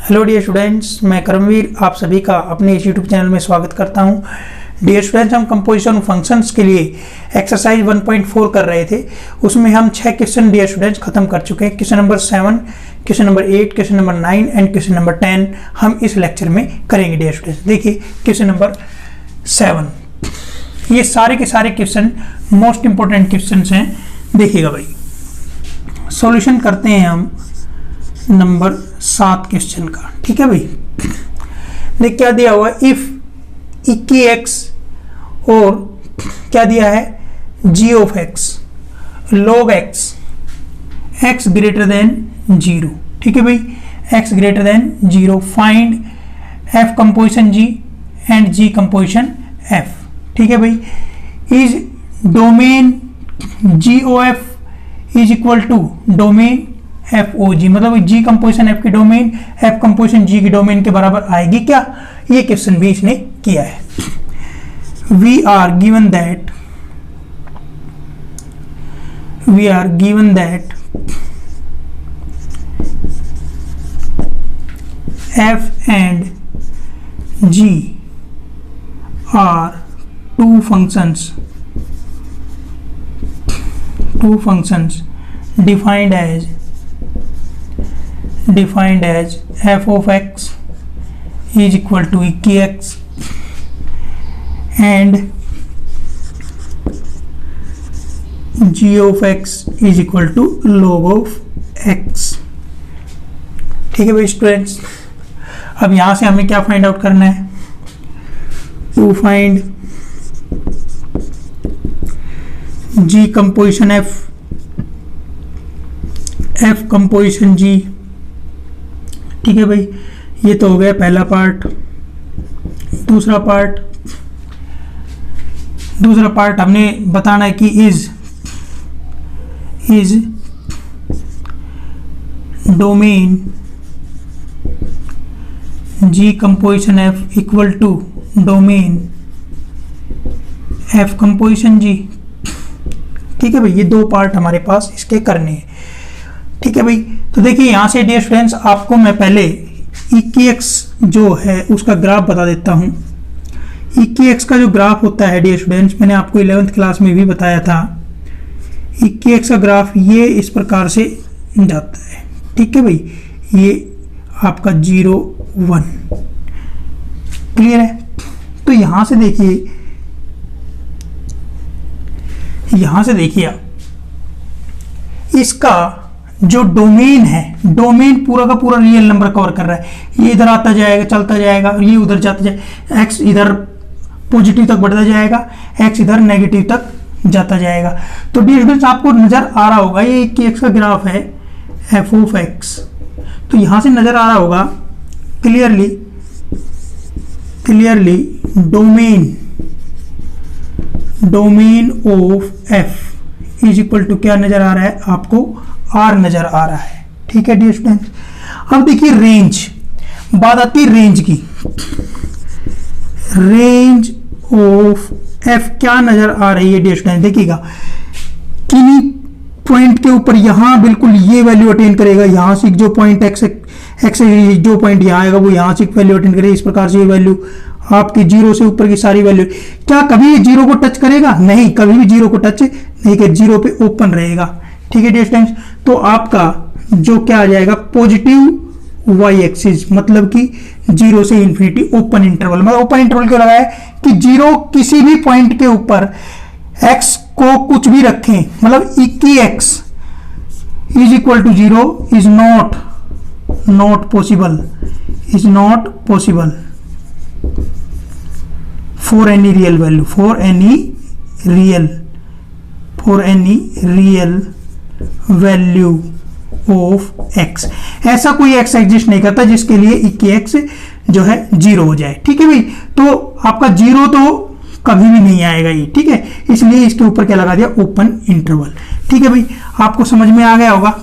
Hello dear students, मैं करमवीर आप सभी का अपने इस यूट्यूब चैनल में स्वागत करता हूं। डियर स्टूडेंट्स, हम कंपोजिशन फंक्शंस के लिए एक्सरसाइज 1.4 कर रहे थे। उसमें हम 6 क्वेश्चन डियर स्टूडेंट्स खत्म कर चुके हैं। Question number 7, question number 8, question number 9 and question number 10 हम इस लेक्चर में करेंगे। डियर स्टूडेंट्स, देखिए क्वेश्चन नंबर 7, ये सारे के सारे क्वेश्चन मोस्ट इंपोर्टेंट क्वेश्चन हैं। देखिएगा भाई, सॉल्यूशन करते हैं हम नंबर 7 क्वेश्चन का। ठीक है भाई, देख क्या दिया हुआ, इफ इक्की एक्स और क्या दिया है g of x log x x greater than 0। ठीक है भाई, x greater than 0 find f composition g and g composition f. ठीक है भाई, is domain g o f is equal to domain f o g, मतलब g composition f की domain f composition g की domain के बराबर आएगी क्या? ये क्वेश्चन भी इसने किया है। We are given that f and g are two functions defined as f of x is equal to इक्की x and g of x is equal to log of x। ठीक है भाई स्टूडेंट्स, अब यहां से हमें क्या फाइंड आउट करना है? To find g composition f composition g। ठीक है भाई, ये तो हो गया पहला पार्ट। दूसरा पार्ट हमने बताना है कि is domain g composition f equal to domain f composition g। ठीक है भाई, ये दो पार्ट हमारे पास इसके करने हैं। ठीक है भाई, तो देखिए यहां से डियर फ्रेंड्स आपको मैं पहले इक्की एक्स जो है उसका ग्राफ बता देता हूं। इक्की एक्स का जो ग्राफ होता है डियर स्टूडेंट्स, मैंने आपको 11th क्लास में भी बताया था। इक्की एक्स का ग्राफ ये इस प्रकार से जाता है। ठीक है भाई, ये आपका 0 1 क्लियर है। तो यहां से देखिए इसका जो डोमेन है, डोमेन पूरा का पूरा रियल नंबर कवर कर रहा है। ये इधर आता जाएगा, चलता जाएगा, ये उधर जाता जाएगा, एक्स इधर पॉजिटिव तक बढ़ता जाएगा, एक्स इधर नेगेटिव तक जाता जाएगा। तो डियर स्टूडेंट्स आपको नजर आ रहा होगा ये इक्की एक्स का ग्राफ है एफ ऑफ एक्स। तो यहां से नजर आ रहा होगा clearly domain of f is equal to क्या नजर आ रहा है आपको? आर नजर आ रहा है। ठीक है डियर स्टूडेंट्स, अब देखिए रेंज, बात आती है रेंज की। रेंज ऑफ एफ क्या नजर आ रही है डियर स्टूडेंट्स? देखिएगा किन्हीं पॉइंट के ऊपर यहां बिल्कुल ये वैल्यू अटेन करेगा, यहां से जो पॉइंट एक्स जो पॉइंट यहां आएगा वो यहां से वैल्यू अटेन करेगा। इस प्रकार से ये वैल्यू आपकी 0 से ऊपर की सारी वैल्यू क्या कभी 0 को टच करेगा? नहीं, कभी भी 0 को टच नहीं कर, 0 पे ओपन रहेगा। ठीक है डियर स्टूडेंट्स, तो आपका जो क्या आ जाएगा पॉजिटिव वाई एक्सिस, मतलब कि 0 से इंफिनिटी ओपन इंटरवल। मतलब ओपन इंटरवल क्यों लगाया कि 0 किसी भी पॉइंट के ऊपर x को कुछ भी रखें, मतलब इक्की x is equal to 0 is not possible for any real value, for any real value of x। ऐसा कोई x एग्जिस्ट नहीं करता जिसके लिए इक्की x जो है 0 हो जाए। ठीक है भाई, तो आपका 0 तो कभी भी नहीं आएगा ये। ठीक है, इसलिए इसके ऊपर क्या लगा दिया? Open interval. ठीक है भाई, आपको समझ में आ गया होगा,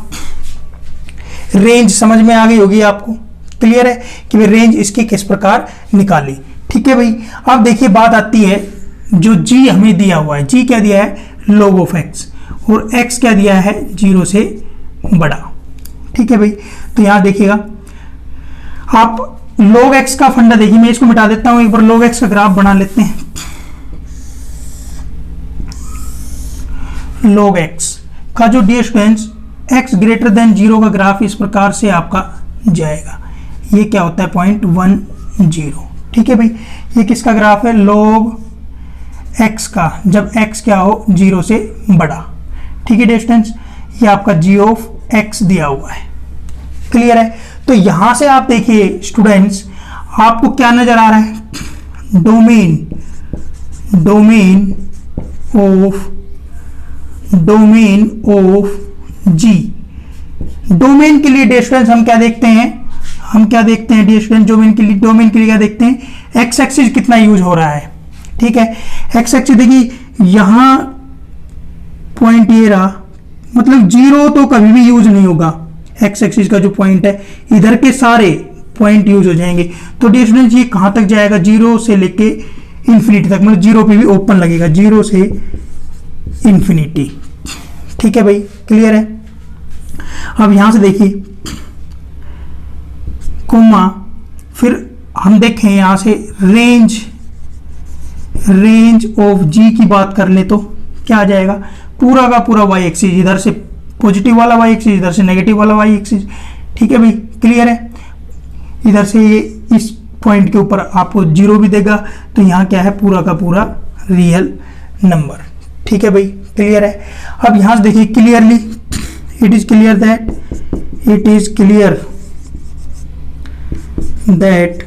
रेंज समझ में आ गई होगी आपको। क्लियर है कि भाई रेंज इसकी किस प्रकार निकाली। ठीक है भाई, अब देखिए बात आती है जो g हमें दिया हुआ है। g क्या दिया है? log ऑफ x, और x क्या दिया है? 0 से बड़ा। ठीक है भाई, तो यहां देखिएगा आप log x का फंडा देखिए, मैं इसको मिटा देता हूं, एक बार log x का ग्राफ बना लेते हैं। log x का जो dear students x greater than 0 का ग्राफ इस प्रकार से आपका जाएगा। ये क्या होता है 0.10। ठीक है भाई, ये किसका ग्राफ है, log x का, जब x क्या हो 0 से बड़ा। ठीक है डियर स्टूडेंट्स, ये आपका g ऑफ x दिया हुआ है। क्लियर है। तो यहां से आप देखिए स्टूडेंट्स, आपको क्या नजर आ रहा है, डोमेन ऑफ g। डोमेन के लिए डियर स्टूडेंट्स हम क्या देखते हैं, डियर स्टूडेंट डोमेन के लिए क्या देखते हैं, x एक्सिस कितना यूज हो रहा है। ठीक है, x एक्सिस देखिए यहां पॉइंट ये रहा, मतलब 0 तो कभी भी यूज नहीं होगा। x एक्सिस का जो पॉइंट है, इधर के सारे पॉइंट यूज हो जाएंगे। तो डियर स्टूडेंट्स ये कहां तक जाएगा, 0 से लेके इंफिनिटी तक, मतलब 0 पे भी ओपन लगेगा, 0 से इंफिनिटी। ठीक है भाई, क्लियर है। अब यहां से देखिए कोमा, फिर हम देखें यहां से रेंज ऑफ जी की बात कर ले तो क्या आ जाएगा, पूरा का पूरा वाई एक्सिस, इधर से पॉजिटिव वाला वाई एक्सिस, इधर से नेगेटिव वाला वाई एक्सिस। ठीक है भाई, क्लियर है। इधर से ये इस पॉइंट के ऊपर आपको 0 भी देगा, तो यहाँ क्या है, पूरा का पूरा रियल नंबर। ठीक है भाई, क्लियर है। अब यहां से देखिए clearly, it is clear that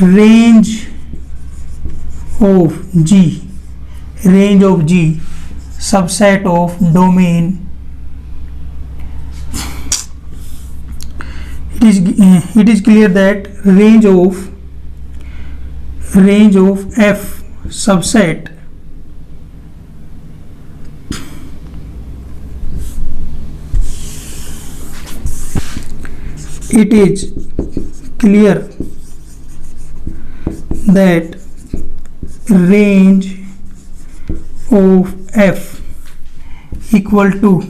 range of g subset of domain, it is clear that range of f subset it is clear that range of f equal to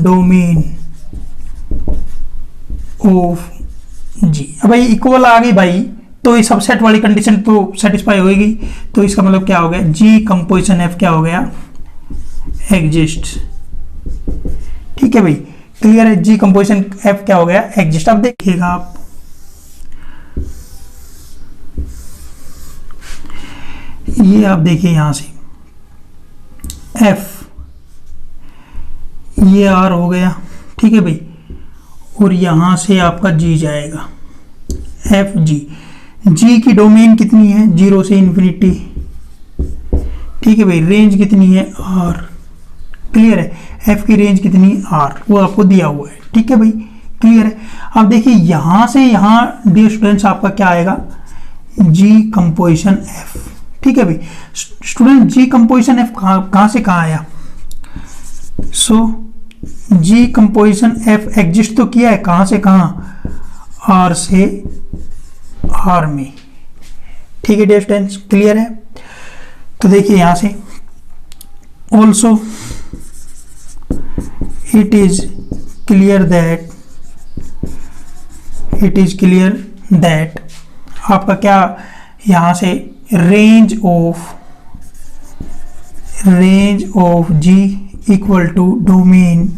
domain of g. अब भाई equal आ गई भाई, तो ये subset वाली condition तो satisfy होगी। तो इसका मतलब क्या हो गया, जी कंपोजिशन एफ क्या हो गया, एग्जिस्ट। ठीक है भाई, क्लियर है। जी कंपोजिशन एफ क्या हो गया, एग्जिस्ट। अब देखिएगा आप, ये आप देखिए यहां से एफ, ये आर हो गया। ठीक है भाई, और यहां से आपका जी जाएगा, एफ जी की डोमेन कितनी है, 0 से इंफिनिटी। ठीक है भाई, रेंज कितनी है, आर। क्लियर है, एफ की रेंज कितनी, आर, वो आपको दिया हुआ है। ठीक है भाई, क्लियर है। अब देखिए यहां से यहां डियर स्टूडेंट्स आपका क्या आएगा, जी कंपोजिशन एफ। ठीक है भाई स्टूडेंट, जी कंपोजिशन एफ कहां से कहां आया, जी कंपोजिशन एफ एग्जिस्ट तो किया है, कहां से कहां, आर से आर में। ठीक है डियर स्टूडेंट्स, क्लियर है। तो देखिए यहां से also it is clear that आपका क्या, यहां से range of g equal to domain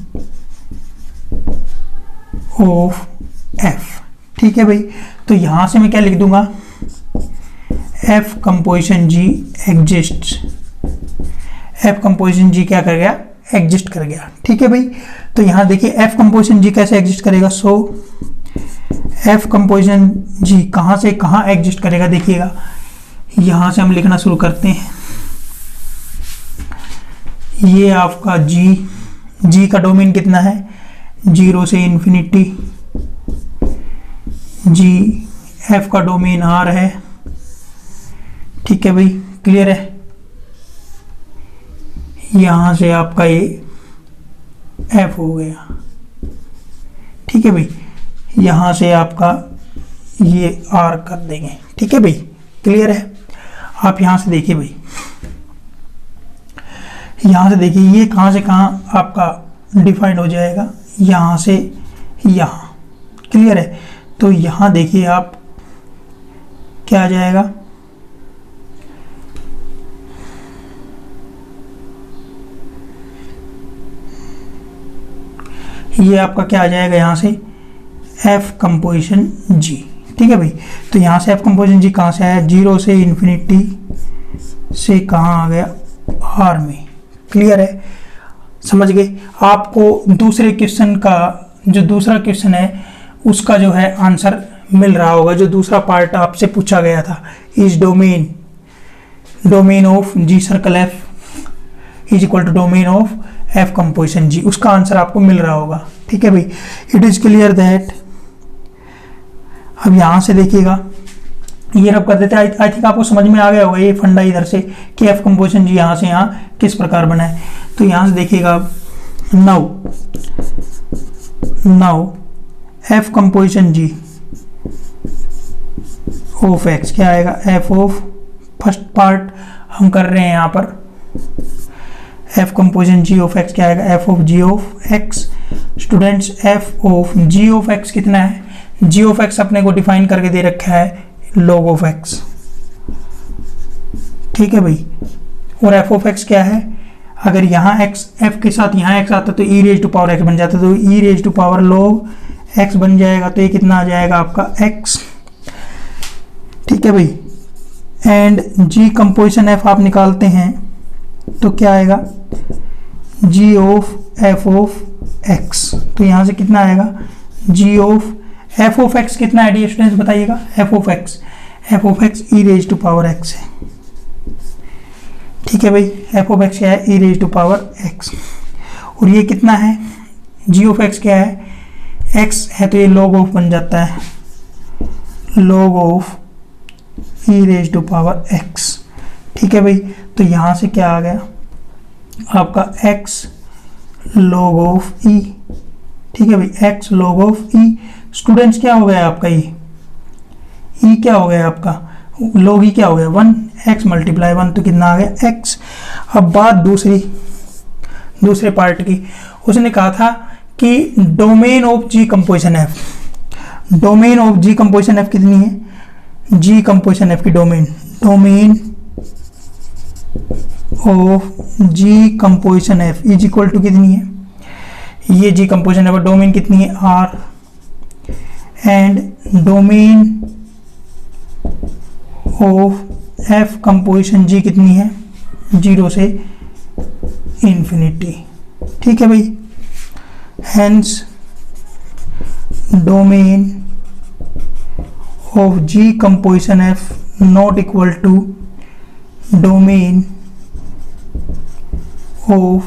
of f. ठीक है भाई, तो यहां से मैं क्या लिख दूंगा, एफ कंपोजिशन जी एग्जिस्ट। एफ कंपोजिशन जी क्या कर गया, एग्जिस्ट कर गया। ठीक है भाई, तो यहां देखिए एफ कंपोजिशन जी कैसे एग्जिस्ट करेगा, एफ कंपोजिशन जी कहां से कहां एग्जिस्ट करेगा, देखिएगा यहां से हम लिखना शुरू करते हैं। ये आपका जी का डोमेन कितना है, 0 से इंफिनिटी। जी एफ का डोमेन आर है। ठीक है भाई, क्लियर है। यहां से आपका ये एफ हो गया। ठीक है भाई, यहां से आपका ये आर कर देंगे। ठीक है भाई, क्लियर है। आप यहां से देखिए भाई, यहां से देखिए ये कहां से कहां आपका डिफाइंड हो जाएगा, यहां से यहां। क्लियर है। तो यहाँ देखिए आप क्या आ जाएगा, ये आपका क्या आ जाएगा यहाँ से f कंपोजिशन g। ठीक है भाई, तो यहाँ से f कंपोजिशन g कहाँ से आया, 0 से इन्फिनिटी से कहाँ आ गया, r में। क्लियर है, समझ गए। आपको दूसरे क्वेश्चन का जो दूसरा क्वेश्चन है उसका जो है आंसर मिल रहा होगा, जो दूसरा पार्ट आपसे पूछा गया था, is domain of g circle f is equal to domain of f composition g, उसका आंसर आपको मिल रहा होगा। ठीक है भाई, इट इज क्लियर दैट। अब यहां से देखिएगा, ये रब कर देते हैं। आई थिंक आपको समझ में आ गया होगा ये फंडा इधर से कि f कंपोजिशन g यहां से यहाँ किस प्रकार बना है। तो यहां से देखिएगा, now f composition g of x क्या आएगा, f ऑफ, फर्स्ट पार्ट हम कर रहे हैं यहाँ पर, f composition g of x क्या आएगा, f of g of x। Students f of g of x कितना है, g ऑफ x अपने को डिफाइन करके दे रखा है log ऑफ x। ठीक है भाई, और f ऑफ x क्या है, अगर यहाँ x f के साथ यहाँ x आता तो e raise to power x बन जाता, तो e raise to power log x बन जाएगा। तो ये कितना आ जाएगा आपका x। ठीक है भाई, एंड g कंपोजिशन f आप निकालते हैं तो क्या आएगा, g of f of x। तो यहाँ से कितना आएगा, g of f of x कितना है डियर स्टूडेंट्स बताइएगा, f of x e raise to power x है। ठीक है भाई, f ऑफ x क्या है, e raise to power x। और ये कितना है, g ऑफ x क्या है, x है तो ये log ऑफ बन जाता है, log of e raise to power x। ठीक है भाई, तो यहाँ से क्या आ गया आपका x log ऑफ e। ठीक है भाई, x log of e। Students क्या हो गया आपका e क्या हो गया आपका, log e क्या हो गया 1, x मल्टीप्लाई 1 तो कितना आ गया x। अब बात दूसरे पार्ट की, उसने कहा था कि domain of g composition f, domain of g composition f कितनी है, g कंपोजिशन f की domain of g composition f is equal to कितनी है, ये g कंपोजिशन f डोमेन कितनी है r, and domain of f composition g कितनी है 0 से इंफिनिटी। ठीक है भाई, hence domain of g composition f not equal to domain of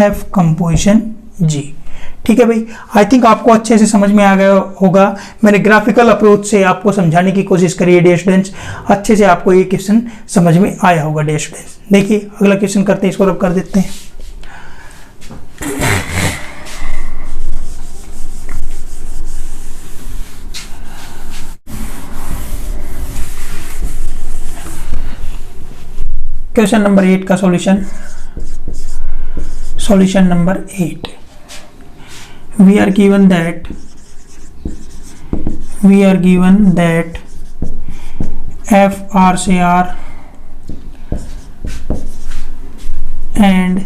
f composition g। ठीक है भाई, आई थिंक आपको अच्छे से समझ में आ गया होगा। मैंने ग्राफिकल अप्रोच से आपको समझाने की कोशिश करी है डियर स्टूडेंट्स, अच्छे से आपको ये क्वेश्चन समझ में आया होगा डियर स्टूडेंट्स। देखिए अगला क्वेश्चन करते हैं, इसको रब कर देते हैं। क्वेश्चन नंबर 8 का solution number 8, we are given that f r से r and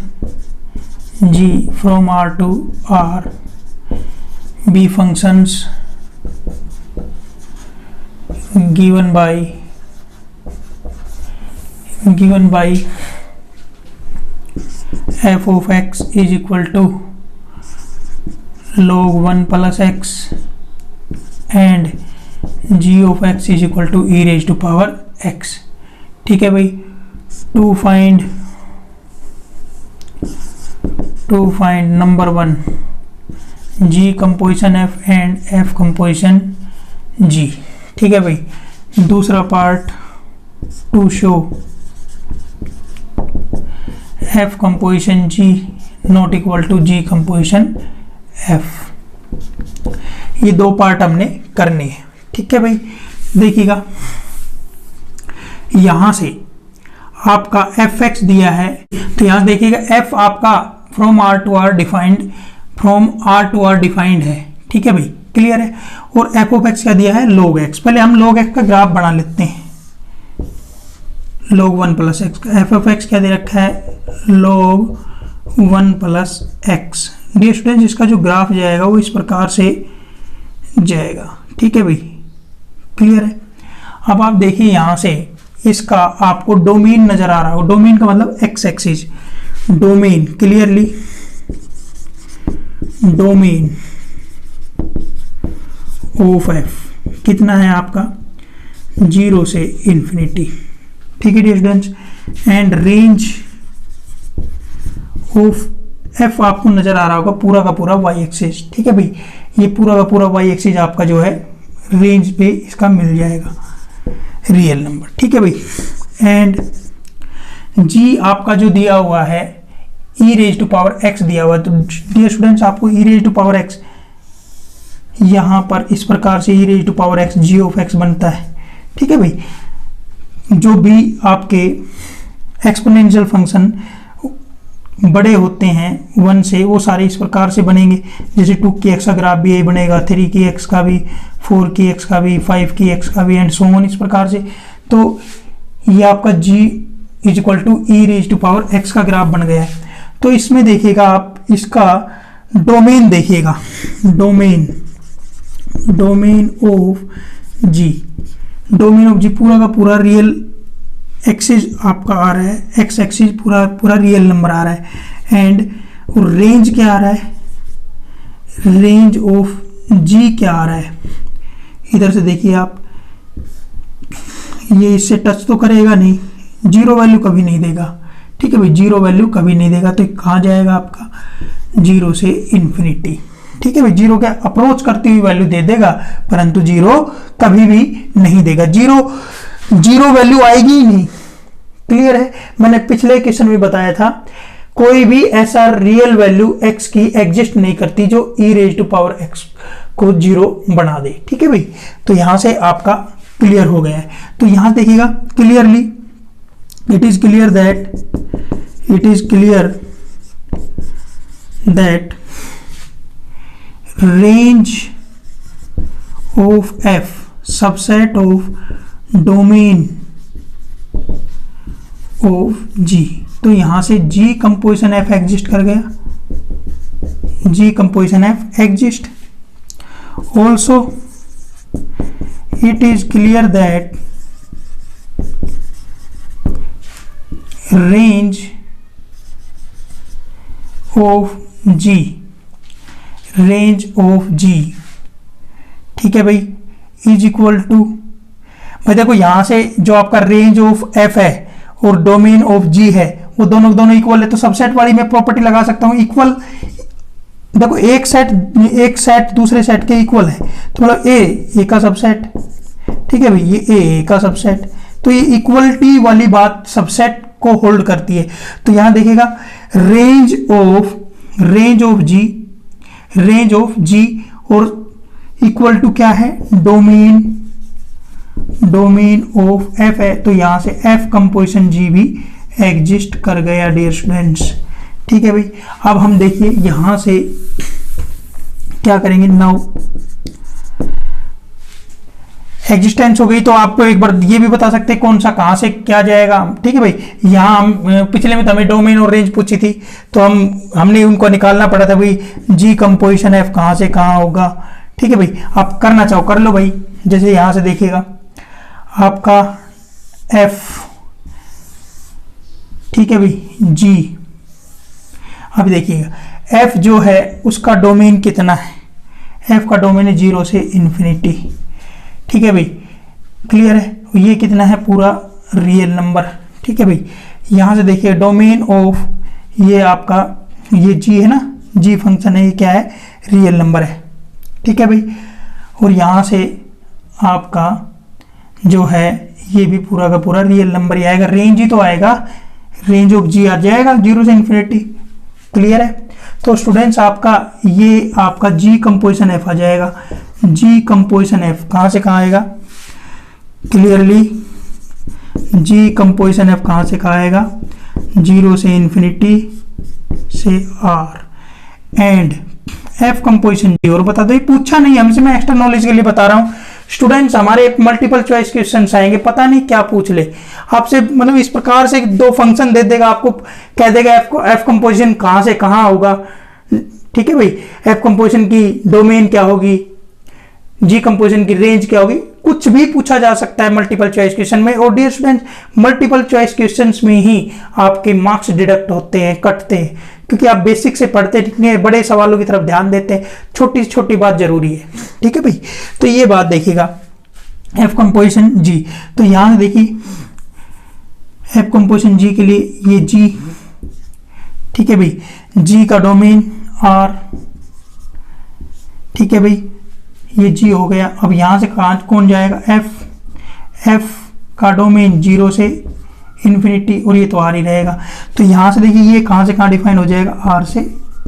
g from r to r be functions given by f of x is equal to log 1 plus x and g of x is equal to e raised to power x। ठीक है भाई, to find number 1 g composition f and f composition g। ठीक है भाई, दूसरा part to show f composition g not equal to g composition f। ये दो part हमने करने हैं। ठीक है भाई, देखिएगा यहां से आपका fx दिया है, तो यहां देखिएगा f आपका from r to r defined है। ठीक है भाई, क्लियर है। और एफ ऑफ एक्स क्या दिया है, log x। पहले हम log x का ग्राफ बना लेते हैं, log 1 प्लस एक्स का। एफ ऑफ एक्स क्या दे रखा है, log 1 plus x. Dear students, इसका जो ग्राफ जाएगा वो इस प्रकार से जाएगा, ठीक है भाई, क्लियर है। अब आप देखिए यहाँ से इसका आपको डोमेन नजर आ रहा हो, डोमेन का मतलब x axis, domain clearly, domain of f कितना है आपका, 0 से इन्फिनिटी, ठीक है dear students. And range of f आपको नजर आ रहा होगा पूरा का पूरा वाई एक्सिस, ठीक है भाई, ये पूरा का पूरा वाई एक्सिस आपका जो है रेंज पे इसका मिल जाएगा रियल नंबर, ठीक है भाई। एंड जी आपका जो दिया हुआ है e raise to power x दिया हुआ है, तो डियर स्टूडेंट्स आपको e raise to power x यहाँ पर इस प्रकार से e raise to power x g of x बनता है, ठीक है भाई। जो भी आपके एक्सपोनेंशियल फंक्शन बड़े होते हैं 1 से, वो सारे इस प्रकार से बनेंगे, जैसे 2 की x का ग्राफ भी यही बनेगा, 3 की x का भी, 4 की x का भी, 5 की x का भी, एंड सो ऑन, इस प्रकार से। तो ये आपका g is equal to e raise to power x का ग्राफ बन गया है। तो इसमें देखिएगा आप इसका डोमेन देखिएगा, domain of g, domain of g पूरा का पूरा रियल एक्सिस आपका आ रहा है, एक्स एक्सिस पूरा रियल नंबर आ रहा है। एंड रेंज क्या आ रहा है, रेंज ऑफ जी क्या आ रहा है, इधर से देखिए आप, ये इससे टच तो करेगा नहीं, 0 वैल्यू कभी नहीं देगा, ठीक है भाई, 0 वैल्यू कभी नहीं देगा। तो कहाँ जाएगा आपका, 0 से इन्फिनिटी, ठीक है भाई। 0 क्या अप्रोच करती हुई वैल्यू दे देगा, परंतु 0 कभी भी नहीं देगा, 0 वैल्यू आएगी ही नहीं, क्लियर है। मैंने पिछले क्वेश्चन में बताया था, कोई भी ऐसा रियल वैल्यू x की एग्जिस्ट नहीं करती जो e raise to power x को 0 बना दे, ठीक है भाई। तो यहां से आपका क्लियर हो गया है। तो यहां देखिएगा clearly, it is clear that range of f subset of domain of g। तो यहां से g कंपोजिशन f एग्जिस्ट कर गया, g composition f exist. Also it is clear that range of g, range of g, ठीक है भाई, is equal to, भाई देखो यहां से जो आपका रेंज ऑफ f है और डोमेन ऑफ g है वो दोनों इक्वल है, तो सबसेट वाली मैं प्रॉपर्टी लगा सकता हूं इक्वल। देखो एक सेट दूसरे सेट के इक्वल है, तो मतलब ए का सबसेट, ठीक है भाई, ये ए का सबसेट, तो ये इक्वलिटी वाली बात सबसेट को होल्ड करती है। तो यहां देखिएगा रेंज ऑफ जी और इक्वल टू क्या है, डोमेन ऑफ एफ है, तो यहां से एफ कंपोजिशन जी भी एग्जिस्ट कर गया डियर स्टूडेंट्स, ठीक है भाई। अब हम देखिए यहां से क्या करेंगे, नाउ एग्जिस्टेंस हो गई, तो आपको एक बार ये भी बता सकते हैं कौन सा कहां से क्या जाएगा, ठीक है भाई। यहां हम पिछले में तो हमें डोमेन और रेंज पूछी थी, तो हमने उनको निकालना पड़ा था भाई, जी कंपोजिशन एफ कहां से कहां होगा, ठीक है भाई। आप करना चाहो कर लो भाई, जैसे यहां से देखिएगा आपका एफ, ठीक है भाई, जी। अब देखिएगा एफ जो है उसका डोमेन कितना है, एफ का डोमेन है 0 से इन्फिनिटी, ठीक है भाई, क्लियर है। ये कितना है, पूरा रियल नंबर, ठीक है भाई। यहां से देखिए डोमेन ऑफ ये आपका ये जी है ना, जी फंक्शन है, ये क्या है, रियल नंबर है, ठीक है भाई। और यहां से आपका जो है ये भी पूरा का पूरा रियल नंबर ही आएगा, रेंज ही तो आएगा, रेंज ऑफ जी आ जाएगा 0 से इन्फिनिटी, क्लियर है। तो स्टूडेंट्स आपका ये आपका जी कंपोजिशन एफ आ जाएगा, जी कंपोजिशन एफ कहां से कहां आएगा, क्लियरली जी कंपोजिशन एफ कहां से कहां आएगा, 0 से इन्फिनिटी से आर, एंड एफ कंपोजिशन जी। और बता दो, ये पूछा नहीं हमसे, मैं एक्स्ट्रा नॉलेज के लिए बता रहा हूँ। स्टूडेंट्स हमारे मल्टीपल चॉइस क्वेश्चन आएंगे, पता नहीं क्या पूछ ले आपसे, मतलब इस प्रकार से दो फंक्शन दे देगा आपको, कह देगा एफ कंपोजिशन कहाँ से कहाँ होगा। ठीक है भाई, एफ कंपोजिशन की डोमेन क्या होगी, जी कंपोजिशन की रेंज क्या होगी, कुछ भी पूछा जा सकता है मल्टीपल चॉइस क्वेश्चन में। और dear students, multiple choice questions में ही आपके मार्क्स डिडक्ट होते हैं, कटते हैं, क्योंकि आप बेसिक से पढ़ते हैं, बड़े सवालों की तरफ ध्यान देते हैं, छोटी से छोटी बात जरूरी है। ठीक है भाई, तो ये बात देखिएगा, एफ कंपोजिशन जी। तो यहां देखिए एफ कंपोजिशन जी के लिए ये जी, ठीक है भाई, जी का डोमेन आर, ठीक है भाई, ये जी हो गया। अब यहां से कौन जाएगा, एफ का डोमेन 0 से इन्फिनिटी, और ये तो आर ही रहेगा। तो यहां से देखिए ये कहां से कहां डिफाइन हो जाएगा, आर से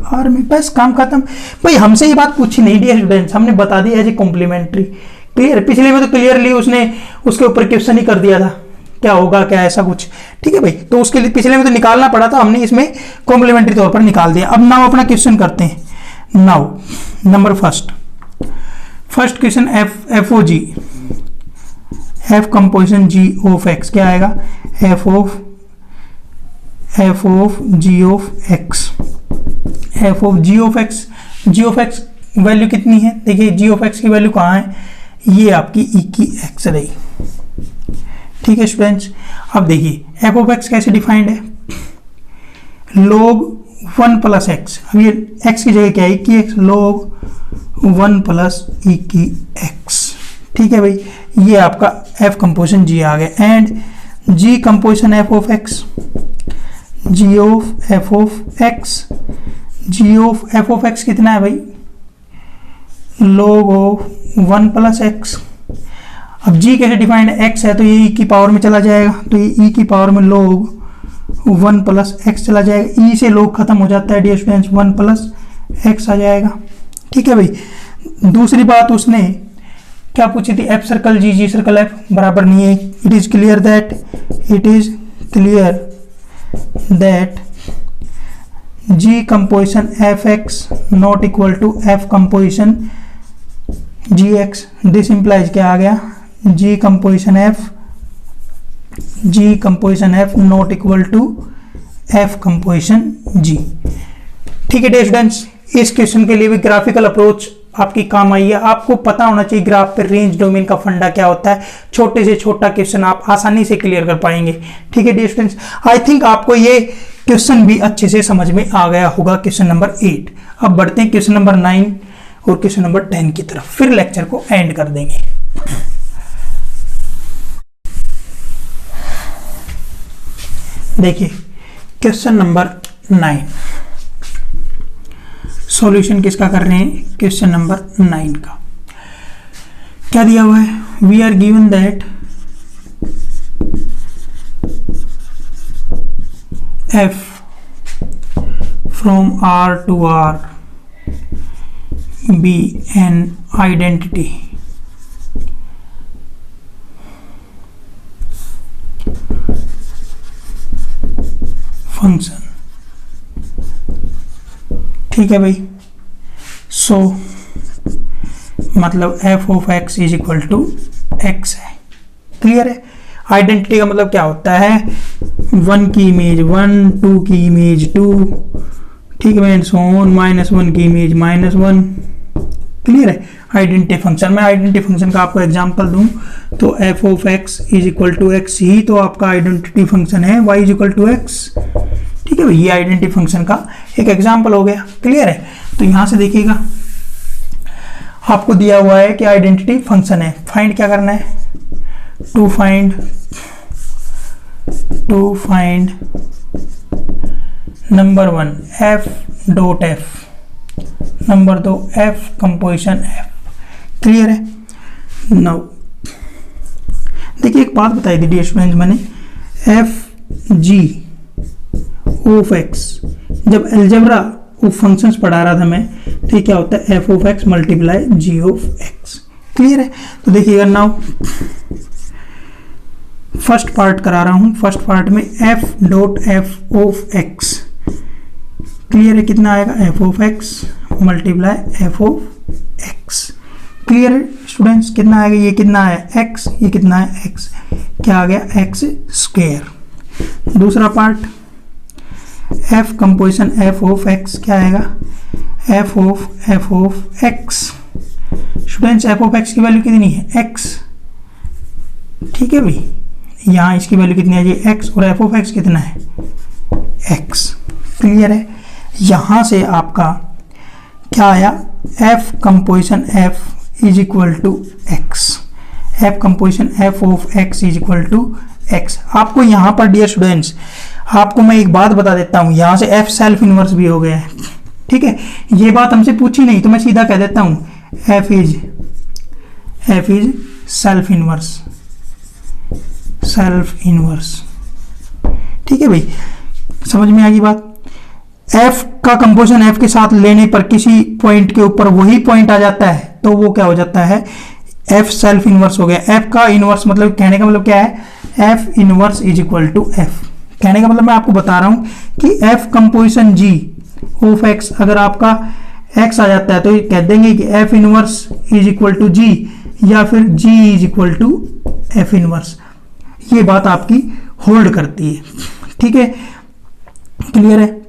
आर में, बस काम खत्म भाई। हमसे ये बात पूछी नहीं डियर स्टूडेंट्स, हमने बता दी एज ए कॉम्प्लीमेंट्री। क्लियर, पिछले में तो क्लियरली उसने उसके ऊपर क्वेश्चन ही कर दिया था, क्या होगा क्या ऐसा कुछ। ठीक है भाई, तो उसके लिए पिछले में तो निकालना पड़ा था, हमने इसमें कॉम्प्लीमेंट्री तौर पर निकाल दिया। अब नाउ अपना क्वेश्चन करते हैं। Now number first question, f o g, f composition g of x क्या आएगा, f of g of x, f of g of x. G of x value कितनी है, देखिए जी ऑफ एक्स की value कहाँ है, ये आपकी ई की एक्स रही। ठीक है स्टूडेंट्स, अब देखिए एफ ऑफ एक्स कैसे डिफाइंड है, log 1 प्लस एक्स। अब ये एक्स की जगह क्या है, की एक्स, log 1 प्लस ई की एक्स। ठीक है भाई, ये आपका एफ कंपोजिशन जी आ गया। And g composition f of x, g of f of x, g of f of x कितना है भाई, log ऑफ 1 प्लस एक्स। अब जी कैसे डिफाइंड है, एक्स है तो ये ई की पावर में चला जाएगा, तो ये ई की पावर में log 1 प्लस एक्स चला जाएगा, ई से log खत्म हो जाता है डियर स्टूडेंट्स, 1 प्लस एक्स आ जाएगा। ठीक है भाई, दूसरी बात उसने क्या पूछी थी, f circle g, g circle f बराबर नहीं है। It is clear that g composition f x not equal to f composition g x. This implies क्या आ गया, g composition f not equal to f composition g. ठीक है dear students, इस question के लिए भी ग्राफिकल अप्रोच आपकी काम आई है। आपको पता होना चाहिए ग्राफ पे रेंज डोमेन का फंडा क्या होता है, छोटे से छोटा क्वेश्चन आप आसानी से क्लियर कर पाएंगे। ठीक है डियर स्टूडेंट्स, आई थिंक आपको ये क्वेश्चन भी अच्छे से समझ में आ गया होगा, क्वेश्चन नंबर 8। अब बढ़ते हैं क्वेश्चन नंबर 9 और क्वेश्चन नंबर 10 की तरफ, फिर लेक्चर को एंड कर देंगे। देखिए क्वेश्चन नंबर 9, सॉल्यूशन किसका कर रहे हैं, क्वेश्चन नंबर 9 का। क्या दिया हुआ है, we are given that f from R to R be an identity function. ठीक है भाई, सो मतलब f of x is equal to x है। क्लियर है, आइडेंटिटी का मतलब क्या होता है, 1 की इमेज 1, 2 की इमेज 2, ठीक है, एंड सो ऑन, -1 की इमेज -1। क्लियर है, आइडेंटिटी फंक्शन। मैं आइडेंटिटी फंक्शन का आपको एग्जांपल दूं तो f of x is equal to x ही तो आपका आइडेंटिटी फंक्शन है, y is equal to x. ठीक है भाई, ये आइडेंटिटी फंक्शन का एक एग्जांपल हो गया। क्लियर है, तो यहां से देखिएगा आपको दिया हुआ है कि आइडेंटिटी फंक्शन है, फाइंड क्या करना है, to find number 1 f dot f, number 2 f composition f. Clear है, नाउ देखिए एक बात बताई थी डियर स्टूडेंट्स मैंने, एफ जी ऑफ एक्स, जब अलजेब्रा ऑफ फंक्शंस पढ़ा रहा था मैं, तो ये क्या होता है, f of x multiply g of x. Clear है, तो देखिएगा नाउ फर्स्ट पार्ट करा रहा हूं, फर्स्ट पार्ट में f dot f of x. Clear है, कितना आएगा, f of x multiply F of x. Clear students? कितना आएगा? ये कितना है एक्स, ये कितना है एक्स, क्या आ गया एक्स स्क्वायर। दूसरा part F composition f of x, क्या आएगा f of x. Students F of x की वैल्यू कितनी है एक्स, ठीक है भाई, यहाँ इसकी वैल्यू कितनी है जी एक्स, और एफ ऑफ एक्स कितना है एक्स। क्लियर है? यहाँ से आपका क्या आया f composition f is equal to x, f composition f of x is equal to x. आपको यहाँ पर डियर स्टूडेंट्स आपको मैं एक बात बता देता हूँ, यहाँ से एफ सेल्फ इनवर्स भी हो गया है, ठीक है, ये बात हमसे पूछी नहीं तो मैं सीधा कह देता हूँ एफ इज सेल्फ इनवर्स, ठीक है भाई, समझ में आ गई बात। एफ का कंपोजिशन एफ के साथ लेने पर किसी पॉइंट के ऊपर वही पॉइंट आ जाता है तो वो क्या हो जाता है एफ सेल्फ इनवर्स हो गया। एफ का इनवर्स मतलब कहने का मतलब क्या है f inverse is equal to f. कहने का मतलब मैं आपको बता रहा हूं कि f composition g of x अगर आपका एक्स आ जाता है तो कह देंगे कि f inverse is equal to g, या फिर g is equal to f inverse. ये बात आपकी होल्ड करती है, ठीक है, क्लियर है?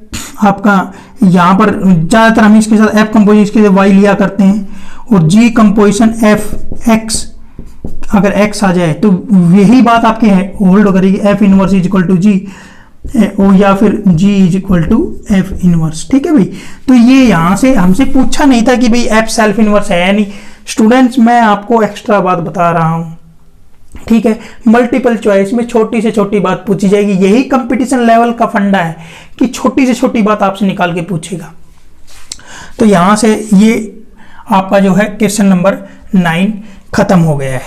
आपका यहाँ पर ज़्यादातर हम इसके साथ एफ कंपोजिशन इसके साथ वाई लिया करते हैं, और जी कंपोजिशन एफ एक्स अगर एक्स आ जाए तो यही बात आपकी है होल्ड करेगी f inverse is equal to g, या फिर g is equal to f inverse, ठीक है भाई। तो ये यहाँ से हमसे पूछा नहीं था कि भाई एफ सेल्फ इनवर्स है या नहीं। स्टूडेंट्स मैं आपको एक्स्ट्रा बात बता रहा हूँ, ठीक है, मल्टीपल चॉइस में छोटी से छोटी बात पूछी जाएगी। यही कंपटीशन लेवल का फंडा है कि छोटी से छोटी बात आपसे निकाल के पूछेगा। तो यहां से ये आपका जो है क्वेश्चन नंबर 9 खत्म हो गया है,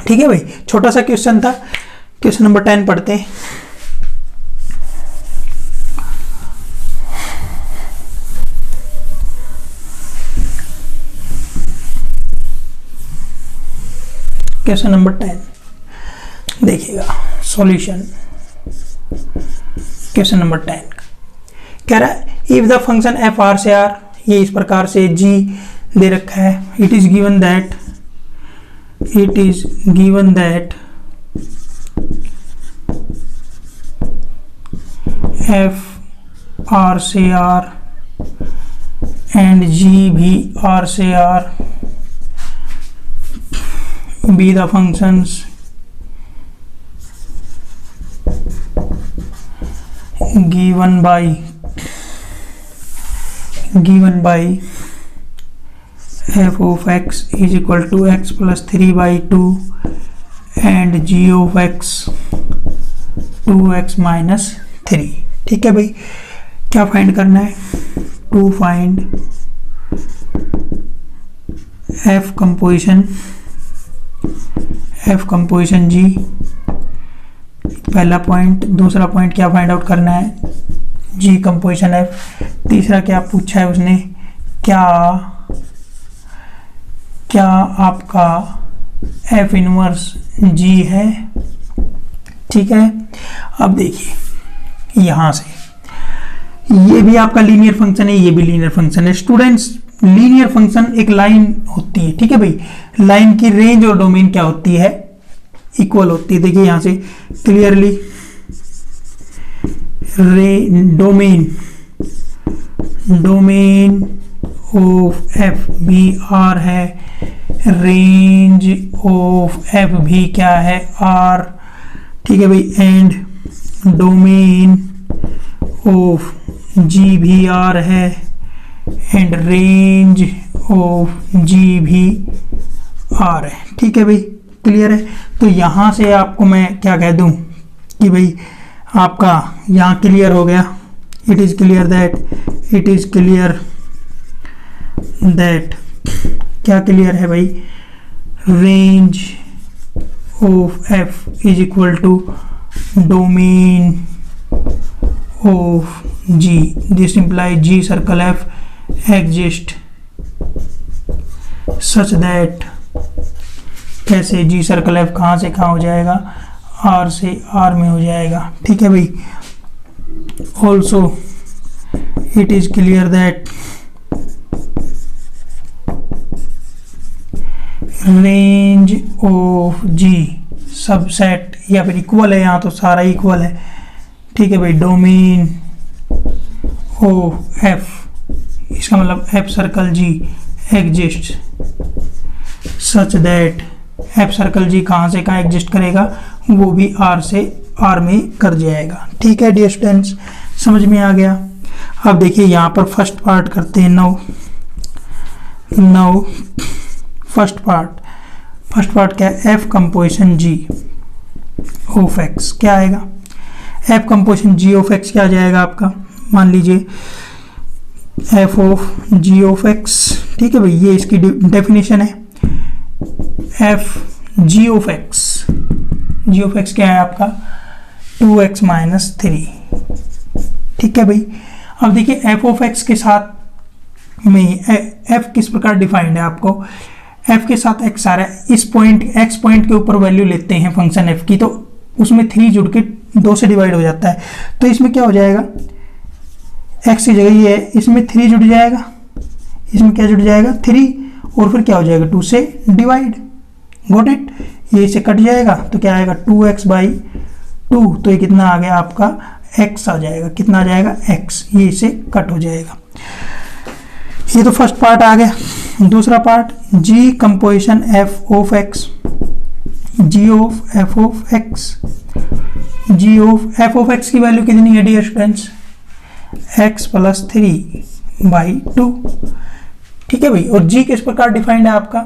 ठीक है भाई, छोटा सा क्वेश्चन था। क्वेश्चन नंबर 10 पढ़ते हैं। क्वेश्चन नंबर 10 देखिएगा सॉल्यूशन। क्वेश्चन नंबर 10 कह रहा है if the function F R से आर, ये इस प्रकार से जी दे रखा है, it is given that F R से आर एंड जी भी आर से are be the functions given by f of x is equal to x plus 3 by 2 and g of x 2x minus 3। ठीक है भाई, क्या फाइंड करना है? To find f composition जी, पहला पॉइंट। दूसरा पॉइंट क्या फाइंड आउट करना है? जी कंपोजिशन एफ। तीसरा क्या पूछा है उसने, क्या आपका एफ इनवर्स जी है, ठीक है। अब देखिए यहाँ से ये भी आपका लीनियर फंक्शन है, ये भी लीनियर फंक्शन है। स्टूडेंट्स लीनियर फंक्शन एक लाइन होती है, ठीक है भाई, लाइन की रेंज और डोमेन क्या होती है? इक्वल होती है। देखिए यहां से क्लियरली डोमेन ऑफ एफ भी आर है, रेंज ऑफ एफ भी क्या है? आर, ठीक है भाई, एंड डोमेन ऑफ जी भी आर है एंड रेंज ऑफ जी भी आर है, ठीक है भाई, क्लियर है। तो यहां से आपको मैं क्या कह दूं कि भाई आपका यहां क्लियर हो गया। इट इज क्लियर दैट क्या क्लियर है भाई? Range of f is equal to domain of g, this implies G circle F exist such that, कैसे G सर्कल F कहाँ से कहाँ हो जाएगा? R से R में हो जाएगा, ठीक है भाई। Also it is clear that range of g subset, या फिर इक्वल है, यहाँ तो सारा इक्वल है, ठीक है भाई। डोमेन ओ एफ, इसका मतलब f circle g exist such that, f circle g कहाँ से कहाँ एग्जिस्ट करेगा, वो भी आर से आर में कर जाएगा, ठीक है डियर स्टूडेंट्स, समझ में आ गया। अब देखिए यहाँ पर फर्स्ट पार्ट करते हैं। नाउ फर्स्ट पार्ट क्या है, f composition g of x क्या आएगा, f composition g of x क्या आ जाएगा आपका, मान लीजिए f of g of x, ठीक है भाई, ये इसकी डेफिनेशन है। एफ जी ऑफ एक्स क्या है आपका 2x माइनस 3, ठीक है भाई। अब देखिए एफ ऑफ एक्स के साथ में एफ किस प्रकार डिफाइंड है, आपको एफ के साथ एक्स आ रहा है, इस पॉइंट एक्स पॉइंट के ऊपर वैल्यू लेते हैं फंक्शन एफ की, तो उसमें 3 जुड़ के 2 से डिवाइड हो जाता है, तो इसमें क्या हो जाएगा, एक्स की जगह ये है, इसमें 3 जुड़ जाएगा, इसमें क्या जुड़ जाएगा 3, और फिर क्या हो जाएगा 2 से डिवाइड, गॉट इट, ये इसे कट जाएगा, तो क्या आएगा 2x/2, तो ये कितना आ गया आपका x आ जाएगा, कितना आ जाएगा x, ये इसे कट हो जाएगा। ये तो फर्स्ट पार्ट आ गया। दूसरा part g composition f of x, g of f of x, g of f of x की वैल्यू कितनी है डियर स्टूडेंट्स, x + 3/2, ठीक है भाई। और g किस प्रकार डिफाइंड है आपका,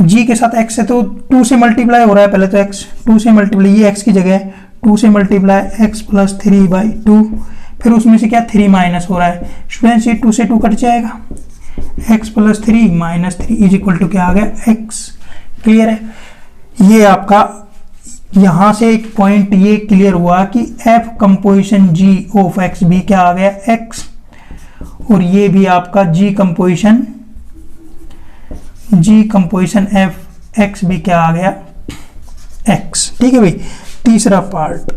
g के साथ x है तो 2 से मल्टीप्लाई हो रहा है, पहले तो x 2 से मल्टीप्लाई, ये x की जगह है 2 से मल्टीप्लाई x + 3/2, फिर उसमें से क्या 3 माइनस हो रहा है स्टूडेंट्स, ये 2 से 2 कट जाएगा, x + 3 - 3 = क्या आ गया x, क्लियर है। ये आपका यहाँ से एक पॉइंट ये क्लियर हुआ कि f composition g of x भी क्या आ गया x, और ये भी आपका g कंपोजिशन f x भी क्या आ गया x, ठीक है भाई। तीसरा part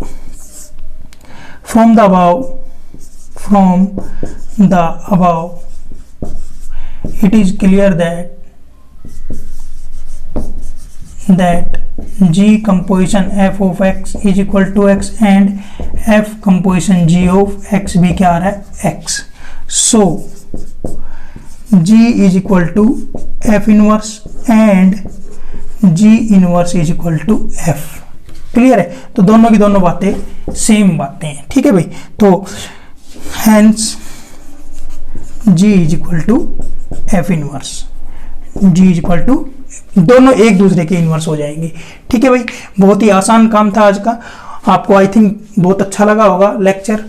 from the above it is clear that g composition f of x is equal to x and f composition g of x भी क्या आ रहा है x, so g is equal to f inverse and g inverse is equal to f, clear है। तो दोनों की दोनों बातें सेम बातें हैं, ठीक है भाई। तो hence g is equal to f inverse, g is equal to, दोनों एक दूसरे के इनवर्स हो जाएंगे, ठीक है भाई। बहुत ही आसान काम था आज का, आपको आई थिंक बहुत अच्छा लगा होगा लेक्चर।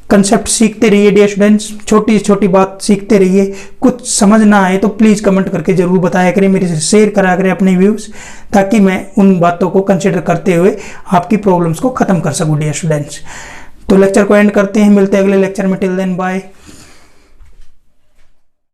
कंसेप्ट सीखते रहिए डियर स्टूडेंट्स, छोटी से छोटी बात सीखते रहिए, कुछ समझ ना आए तो प्लीज़ कमेंट करके ज़रूर बताया करें, मेरे से शेयर करा करें अपने व्यूज़, ताकि मैं उन बातों को कंसिडर करते हुए आपकी प्रॉब्लम्स को ख़त्म कर सकूँ डियर स्टूडेंट्स। तो लेक्चर को एंड करते हैं, मिलते हैं अगले लेक्चर में, टिल देन बाय।